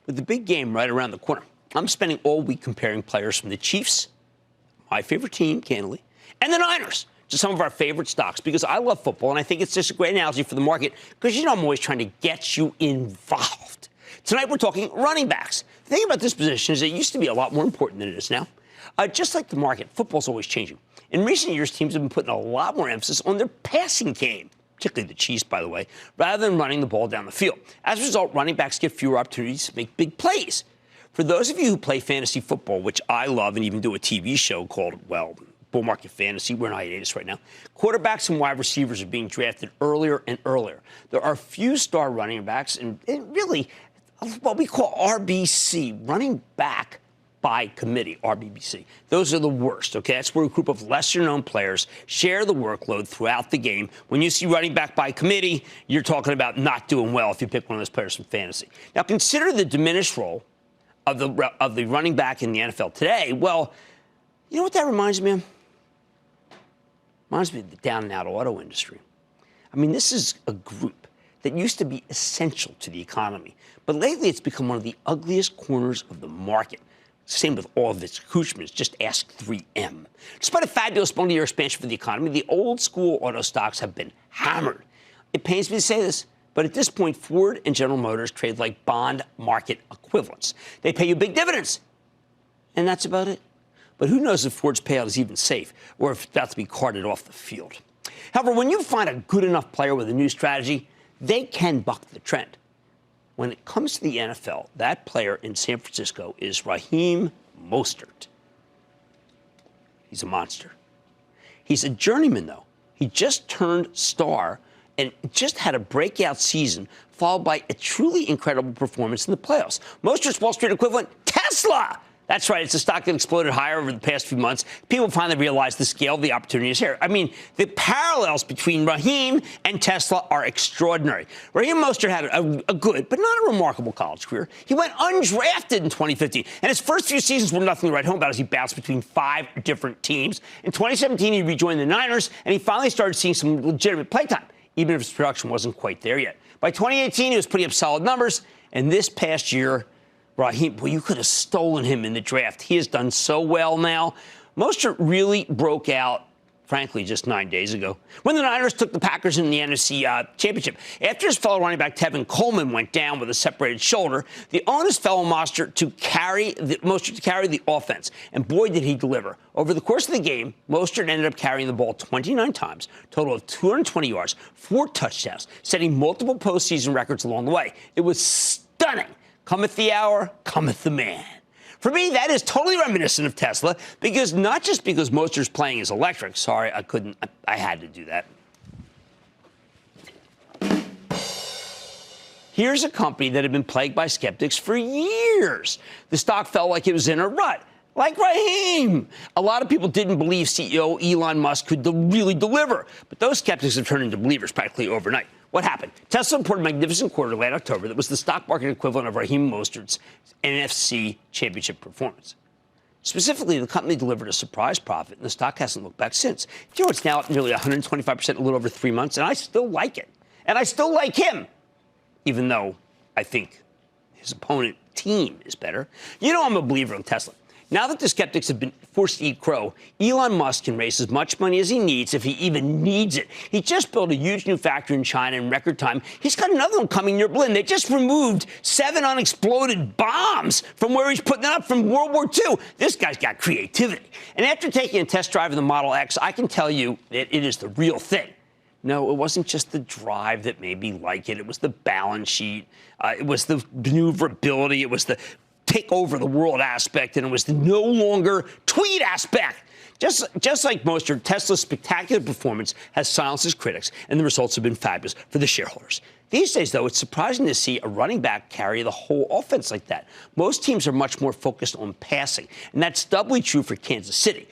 With the big game right around the corner, I'm spending all week comparing players from the Chiefs, my favorite team, candidly, and the Niners to some of our favorite stocks because I love football, and I think it's just a great analogy for the market because, I'm always trying to get you involved. Tonight, we're talking running backs. The thing about this position is it used to be a lot more important than it is now. Just like the market, football's always changing. In recent years, teams have been putting a lot more emphasis on their passing game, particularly the Chiefs, by the way, rather than running the ball down the field. As a result, running backs get fewer opportunities to make big plays. For those of you who play fantasy football, which I love and even do a TV show called, Bull Market Fantasy, we're in hiatus right now, quarterbacks and wide receivers are being drafted earlier and earlier. There are few star running backs and really what we call RBC, running back by committee, RBBC. Those are the worst, okay? That's where a group of lesser-known players share the workload throughout the game. When you see running back by committee, you're talking about not doing well if you pick one of those players from fantasy. Now, consider the diminished role of the running back in the NFL today. Well, you know what that reminds me of? Reminds me of the down-and-out auto industry. I mean, this is a group that used to be essential to the economy, but lately it's become one of the ugliest corners of the market. Same with all of its accoutrements. Just ask 3M. Despite a fabulous multi-year expansion for the economy, the old-school auto stocks have been hammered. It pains me to say this, but at this point, Ford and General Motors trade like bond market equivalents. They pay you big dividends, and that's about it. But who knows if Ford's payout is even safe or if it's about to be carted off the field. However, when you find a good enough player with a new strategy, they can buck the trend. When it comes to the NFL, that player in San Francisco is Raheem Mostert. He's a monster. He's a journeyman, though. He just turned star and just had a breakout season, followed by a truly incredible performance in the playoffs. Mostert's Wall Street equivalent, Tesla. That's right. It's a stock that exploded higher over the past few months. People finally realized the scale of the opportunity is here. I mean, the parallels between Raheem and Tesla are extraordinary. Raheem Mostert had a good, but not a remarkable college career. He went undrafted in 2015, and his first few seasons were nothing to write home about as he bounced between 5 different teams. In 2017, he rejoined the Niners, and he finally started seeing some legitimate playtime, even if his production wasn't quite there yet. By 2018, he was putting up solid numbers, and this past year, Raheem, well, you could have stolen him in the draft. He has done so well now. Mostert really broke out, frankly, just 9 days ago, when the Niners took the Packers in the NFC Championship. After his fellow running back Tevin Coleman went down with a separated shoulder, the onus fell on Mostert to carry the offense, and boy, did he deliver. Over the course of the game, Mostert ended up carrying the ball 29 times, total of 220 yards, 4 touchdowns, setting multiple postseason records along the way. It was stunning. Cometh the hour, cometh the man. For me, that is totally reminiscent of Tesla, because not just because Mostert's playing is electric. Sorry, I had to do that. Here's a company that had been plagued by skeptics for years. The stock felt like it was in a rut, like Raheem. A lot of people didn't believe CEO Elon Musk could really deliver, but those skeptics have turned into believers practically overnight. What happened? Tesla reported a magnificent quarter late October that was the stock market equivalent of Raheem Mostert's NFC Championship performance. Specifically, the company delivered a surprise profit, and the stock hasn't looked back since. You know, it's now up nearly 125% in a little over 3 months, and I still like it. And I still like him, even though I think his opponent team is better. You know, I'm a believer in Tesla. Now that the skeptics have been forced to eat crow, Elon Musk can raise as much money as he needs if he even needs it. He just built a huge new factory in China in record time. He's got another one coming near Berlin. They just removed 7 unexploded bombs from where he's putting it up from World War II. This guy's got creativity. And after taking a test drive of the Model X, I can tell you that it is the real thing. No, it wasn't just the drive that made me like it. It was the balance sheet. It was the maneuverability. It was the take over the world aspect, and it was the no longer tweet aspect. Just like Mostert, Tesla's spectacular performance has silenced his critics, and the results have been fabulous for the shareholders. These days, though, it's surprising to see a running back carry the whole offense like that. Most teams are much more focused on passing, and that's doubly true for Kansas City.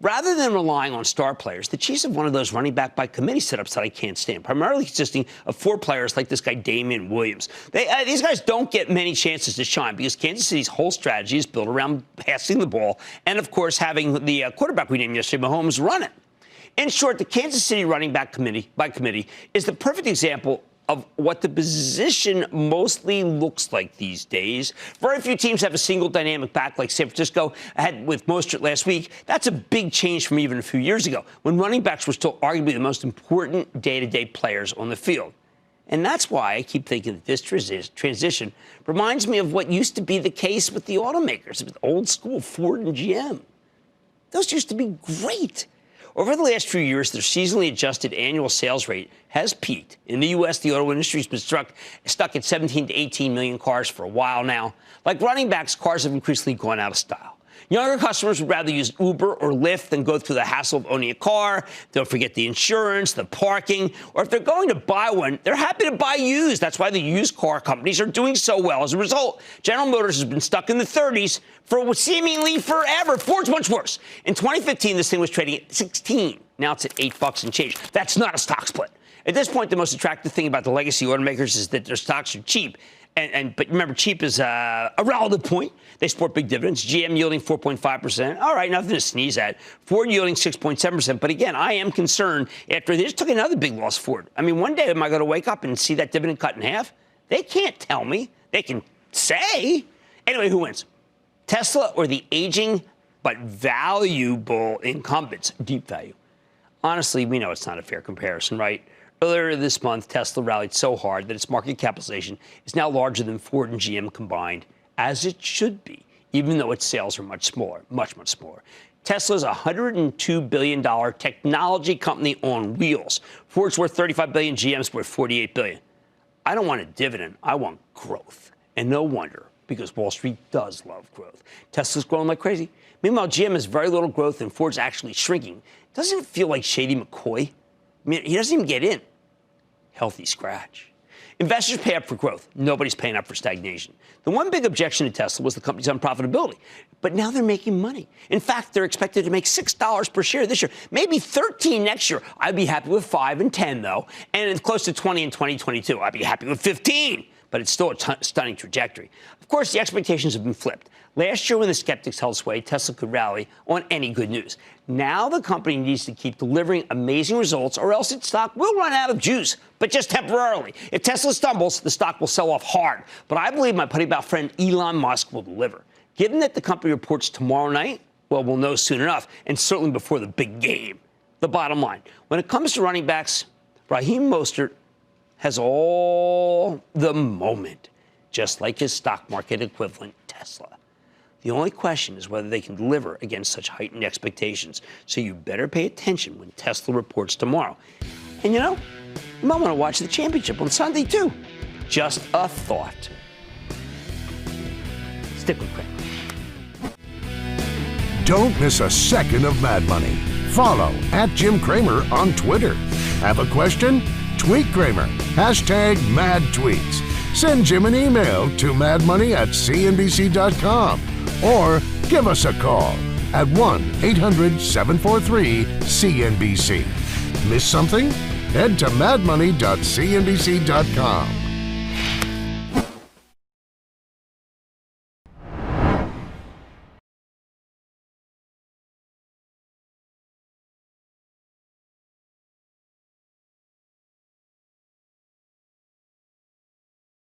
Rather than relying on star players, the Chiefs have one of those running back by committee setups that I can't stand, primarily consisting of 4 players like this guy Damian Williams. These guys don't get many chances to shine because Kansas City's whole strategy is built around passing the ball and, of course, having the quarterback we named yesterday, Mahomes, run it. In short, the Kansas City running back by committee is the perfect example of what the position mostly looks like these days. Very few teams have a single dynamic back like San Francisco had with Mostert last week. That's a big change from even a few years ago, when running backs were still arguably the most important day-to-day players on the field. And that's why I keep thinking that this transition reminds me of what used to be the case with the automakers, with old school Ford and GM. Those used to be great. Over the last few years, their seasonally adjusted annual sales rate has peaked. In the U.S., the auto industry has been stuck at 17 to 18 million cars for a while now. Like running backs, cars have increasingly gone out of style. Younger customers would rather use Uber or Lyft than go through the hassle of owning a car. They'll forget the insurance, the parking, or if they're going to buy one, they're happy to buy used. That's why the used car companies are doing so well. As a result, General Motors has been stuck in the 30s for seemingly forever. Ford's much worse. In 2015, this thing was trading at 16. Now it's at $8 and change. That's not a stock split. At this point, the most attractive thing about the legacy automakers is that their stocks are cheap. But remember, cheap is a relative point. They support big dividends. GM yielding 4.5%. All right, nothing to sneeze at. Ford yielding 6.7%. But again, I am concerned after they just took another big loss, Ford. I mean, one day am I going to wake up and see that dividend cut in half? They can't tell me. They can say. Anyway, who wins? Tesla or the aging but valuable incumbents? Deep value. Honestly, we know it's not a fair comparison, right? Earlier this month, Tesla rallied so hard that its market capitalization is now larger than Ford and GM combined, as it should be, even though its sales are much smaller, much, much smaller. Tesla is a $102 billion technology company on wheels. Ford's worth $35 billion, GM's worth $48 billion. I don't want a dividend. I want growth. And no wonder, because Wall Street does love growth. Tesla's growing like crazy. Meanwhile, GM has very little growth and Ford's actually shrinking. Doesn't it feel like Shady McCoy? I mean, he doesn't even get in. Healthy scratch. Investors pay up for growth. Nobody's paying up for stagnation. The one big objection to Tesla was the company's unprofitability. But now they're making money. In fact, they're expected to make $6 per share this year, maybe $13 next year. I'd be happy with 5 and 10, though. And it's close to 20 in 2022. I'd be happy with 15. But it's still a stunning trajectory. Of course, the expectations have been flipped. Last year, when the skeptics held sway, Tesla could rally on any good news. Now the company needs to keep delivering amazing results, or else its stock will run out of juice, but just temporarily. If Tesla stumbles, the stock will sell off hard. But I believe my putty-bout friend Elon Musk will deliver. Given that the company reports tomorrow night, well, we'll know soon enough, and certainly before the big game. The bottom line, when it comes to running backs, Raheem Mostert has all the moment, just like his stock market equivalent, Tesla. The only question is whether they can deliver against such heightened expectations. So you better pay attention when Tesla reports tomorrow. And you know, you might want to watch the championship on Sunday, too. Just a thought. Stick with Cramer. Don't miss a second of Mad Money. Follow @JimCramer on Twitter. Have a question? Tweet Cramer. #MadTweets. Send Jim an email to madmoney@cnbc.com or give us a call at 1-800-743-CNBC. Miss something? Head to madmoney.cnbc.com.